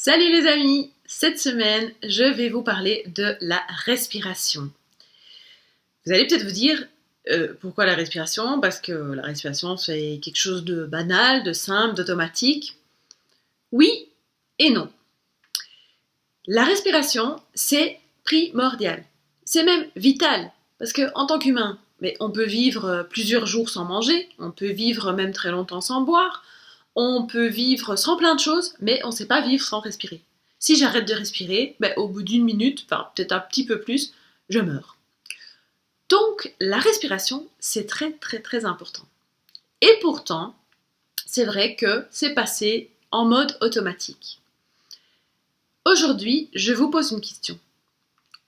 Salut les amis! Cette semaine, je vais vous parler de la respiration. Vous allez peut-être vous dire, pourquoi la respiration? Parce que la respiration, c'est quelque chose de banal, de simple, d'automatique. Oui et non. La respiration, c'est primordial. C'est même vital. Parce qu'en tant qu'humain, on peut vivre plusieurs jours sans manger, on peut vivre même très longtemps sans boire, on peut vivre sans plein de choses, mais on ne sait pas vivre sans respirer. Si j'arrête de respirer, au bout d'une minute, enfin peut-être un petit peu plus, je meurs. Donc la respiration, c'est très très très important. Et pourtant, c'est vrai que c'est passé en mode automatique. Aujourd'hui, je vous pose une question.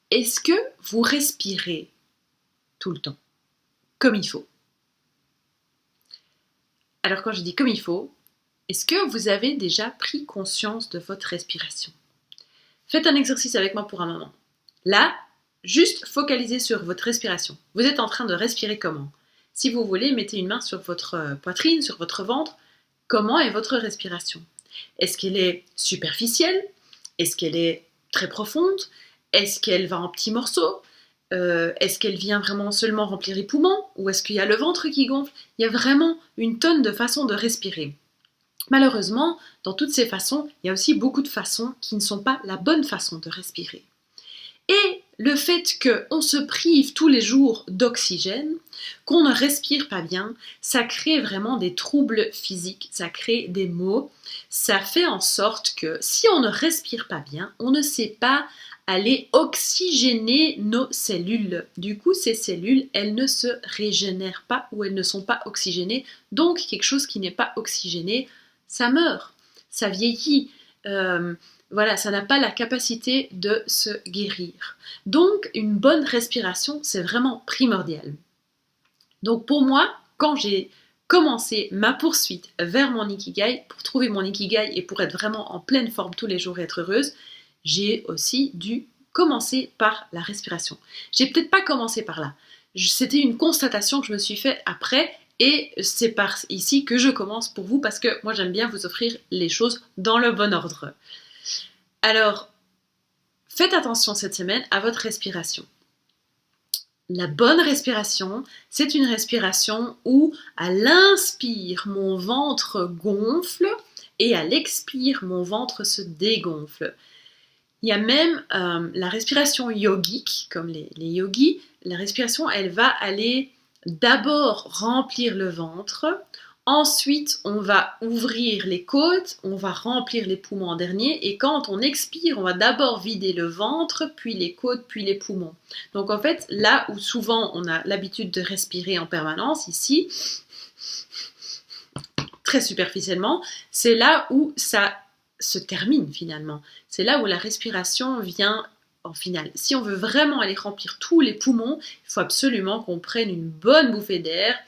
Est-ce que vous respirez tout le temps, comme il faut? Alors quand je dis comme il faut, est-ce que vous avez déjà pris conscience de votre respiration? Faites un exercice avec moi pour un moment. Là, juste focalisez sur votre respiration. Vous êtes en train de respirer comment? Si vous voulez, mettez une main sur votre poitrine, sur votre ventre. Comment est votre respiration? Est-ce qu'elle est superficielle? Est-ce qu'elle est très profonde? Est-ce qu'elle va en petits morceaux? Est-ce qu'elle vient vraiment seulement remplir les poumons? Ou est-ce qu'il y a le ventre qui gonfle? Il y a vraiment une tonne de façons de respirer. Malheureusement, dans toutes ces façons, il y a aussi beaucoup de façons qui ne sont pas la bonne façon de respirer. Et le fait qu'on se prive tous les jours d'oxygène, qu'on ne respire pas bien, ça crée vraiment des troubles physiques, ça crée des maux, ça fait en sorte que si on ne respire pas bien, on ne sait pas aller oxygéner nos cellules. Du coup, ces cellules, elles ne se régénèrent pas ou elles ne sont pas oxygénées. Donc, quelque chose qui n'est pas oxygéné, ça meurt, ça vieillit. Voilà, ça n'a pas la capacité de se guérir. Donc, une bonne respiration, c'est vraiment primordial. Donc, pour moi, quand j'ai commencé ma poursuite vers mon Ikigai, pour trouver mon Ikigai et pour être vraiment en pleine forme tous les jours et être heureuse, j'ai aussi dû commencer par la respiration. J'ai peut-être pas commencé par là. C'était une constatation que je me suis faite après et c'est par ici que je commence pour vous parce que moi j'aime bien vous offrir les choses dans le bon ordre. Alors, faites attention cette semaine à votre respiration. La bonne respiration, c'est une respiration où à l'inspire, mon ventre gonfle et à l'expire, mon ventre se dégonfle. Il y a même la respiration yogique, comme les yogis. La respiration, elle va aller d'abord remplir le ventre. Ensuite, on va ouvrir les côtes, on va remplir les poumons en dernier. Et quand on expire, on va d'abord vider le ventre, puis les côtes, puis les poumons. Donc en fait, là où souvent on a l'habitude de respirer en permanence, ici, très superficiellement, c'est là où ça se termine finalement. C'est là où la respiration vient en finale. Si on veut vraiment aller remplir tous les poumons, il faut absolument qu'on prenne une bonne bouffée d'air.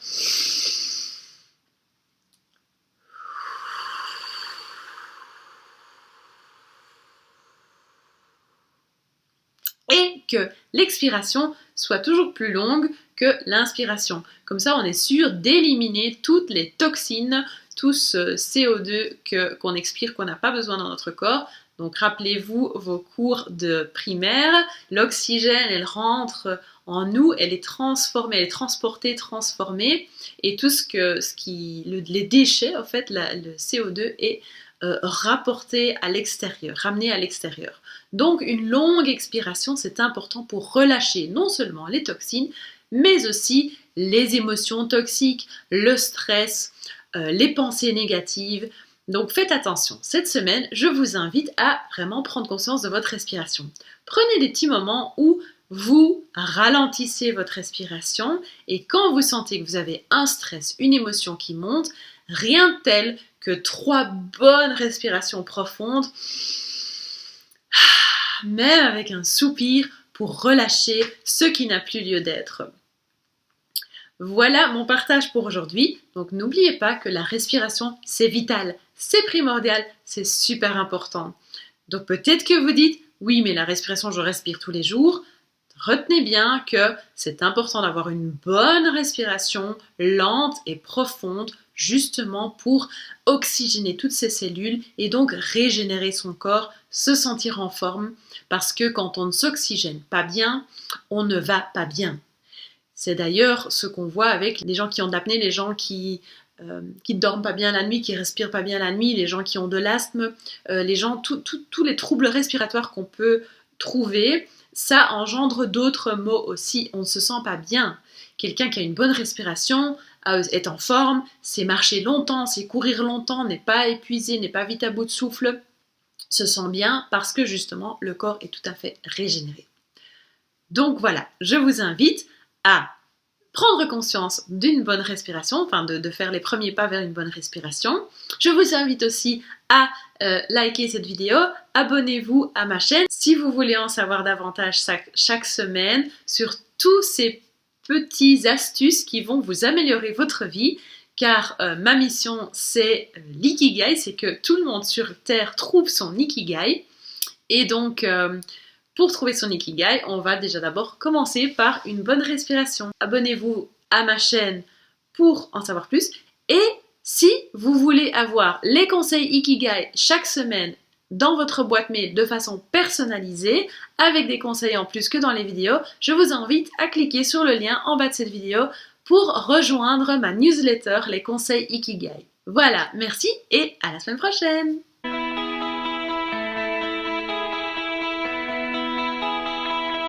Et que l'expiration soit toujours plus longue que l'inspiration. Comme ça, on est sûr d'éliminer toutes les toxines, tout ce CO2 qu'on expire, qu'on n'a pas besoin dans notre corps. Donc rappelez-vous vos cours de primaire, l'oxygène, elle rentre en nous, elle est transformée, elle est transportée, transformée, et tout les déchets, en fait, le CO2 est rapporté à l'extérieur, ramené à l'extérieur. Donc une longue expiration, c'est important pour relâcher non seulement les toxines, mais aussi les émotions toxiques, le stress, les pensées négatives. Donc faites attention. Cette semaine, je vous invite à vraiment prendre conscience de votre respiration. Prenez des petits moments où vous ralentissez votre respiration et quand vous sentez que vous avez un stress, une émotion qui monte, rien de tel que 3 bonnes respirations profondes, même avec un soupir pour relâcher ce qui n'a plus lieu d'être. Voilà mon partage pour aujourd'hui. Donc n'oubliez pas que la respiration, c'est vital, c'est primordial, c'est super important. Donc peut-être que vous dites, oui, mais la respiration, je respire tous les jours. Retenez bien que c'est important d'avoir une bonne respiration lente et profonde, justement pour oxygéner toutes ces cellules et donc régénérer son corps, se sentir en forme, parce que quand on ne s'oxygène pas bien, on ne va pas bien. C'est d'ailleurs ce qu'on voit avec les gens qui ont de l'apnée, les gens qui ne dorment pas bien la nuit, qui respirent pas bien la nuit, les gens qui ont de l'asthme, les gens, tous les troubles respiratoires qu'on peut trouver, ça engendre d'autres maux aussi. On ne se sent pas bien. Quelqu'un qui a une bonne respiration, est en forme, c'est marcher longtemps, c'est courir longtemps, n'est pas épuisé, n'est pas vite à bout de souffle, se sent bien parce que justement le corps est tout à fait régénéré. Donc voilà, je vous invite à prendre conscience d'une bonne respiration, enfin de faire les premiers pas vers une bonne respiration. Je vous invite aussi à liker cette vidéo, abonnez-vous à ma chaîne si vous voulez en savoir davantage chaque semaine sur tous ces petites astuces qui vont vous améliorer votre vie, car ma mission c'est l'ikigai, c'est que tout le monde sur Terre trouve son ikigai, et donc pour trouver son ikigai, on va déjà d'abord commencer par une bonne respiration. Abonnez-vous à ma chaîne pour en savoir plus. Et si vous voulez avoir les conseils ikigai chaque semaine dans votre boîte mail de façon personnalisée, avec des conseils en plus que dans les vidéos, je vous invite à cliquer sur le lien en bas de cette vidéo pour rejoindre ma newsletter Les conseils ikigai. Voilà, merci et à la semaine prochaine!